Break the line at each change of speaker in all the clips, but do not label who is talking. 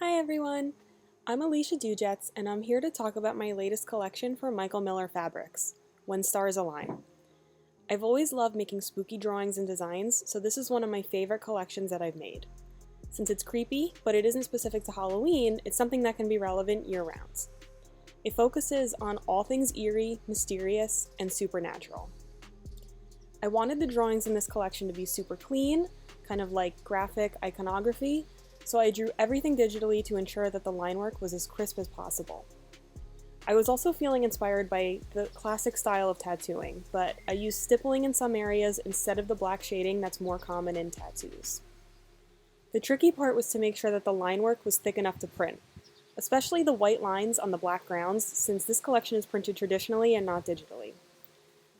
Hi everyone! I'm Alicia Dujets and I'm here to talk about my latest collection for Michael Miller Fabrics, When Stars Align. I've always loved making spooky drawings and designs, so this is one of my favorite collections that I've made. Since it's creepy, but it isn't specific to Halloween, it's something that can be relevant year-round. It focuses on all things eerie, mysterious, and supernatural. I wanted the drawings in this collection to be super clean, kind of like graphic iconography, so I drew everything digitally to ensure that the line work was as crisp as possible. I was also feeling inspired by the classic style of tattooing, but I used stippling in some areas instead of the black shading that's more common in tattoos. The tricky part was to make sure that the line work was thick enough to print, especially the white lines on the black grounds, since this collection is printed traditionally and not digitally.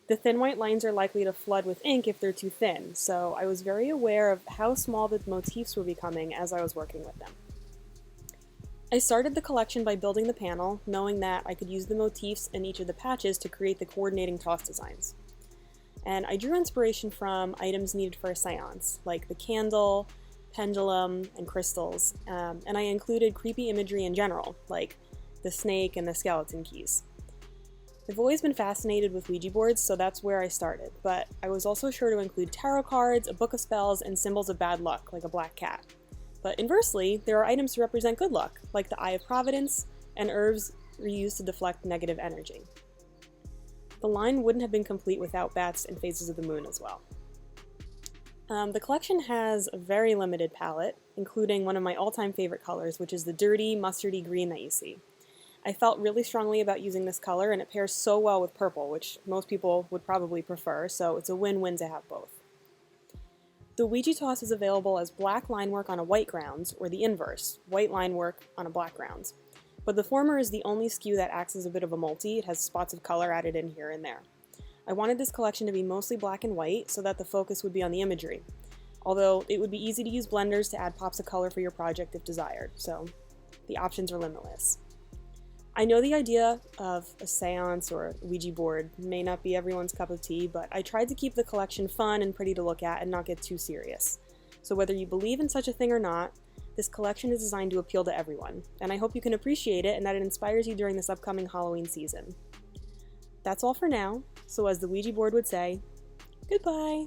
The thin white lines are likely to flood with ink if they're too thin, so I was very aware of how small the motifs were becoming as I was working with them. I started the collection by building the panel, knowing that I could use the motifs in each of the patches to create the coordinating toss designs. And I drew inspiration from items needed for a seance, like the candle, pendulum, and crystals, and I included creepy imagery in general, like the snake and the skeleton keys. I've always been fascinated with Ouija boards, so that's where I started, but I was also sure to include tarot cards, a book of spells, and symbols of bad luck, like a black cat. But inversely, there are items to represent good luck, like the Eye of Providence, and herbs reused to deflect negative energy. The line wouldn't have been complete without bats and phases of the moon as well. The collection has a very limited palette, including one of my all-time favorite colors, which is the dirty, mustardy green that you see. I felt really strongly about using this color, and it pairs so well with purple, which most people would probably prefer, so it's a win-win to have both. The Ouija toss is available as black line work on a white ground, or the inverse, white line work on a black ground. But the former is the only SKU that acts as a bit of a multi. It has spots of color added in here and there. I wanted this collection to be mostly black and white so that the focus would be on the imagery, although it would be easy to use blenders to add pops of color for your project if desired, so the options are limitless. I know the idea of a seance or a Ouija board may not be everyone's cup of tea, but I tried to keep the collection fun and pretty to look at and not get too serious. So whether you believe in such a thing or not, this collection is designed to appeal to everyone, and I hope you can appreciate it and that it inspires you during this upcoming Halloween season. That's all for now, so as the Ouija board would say, goodbye!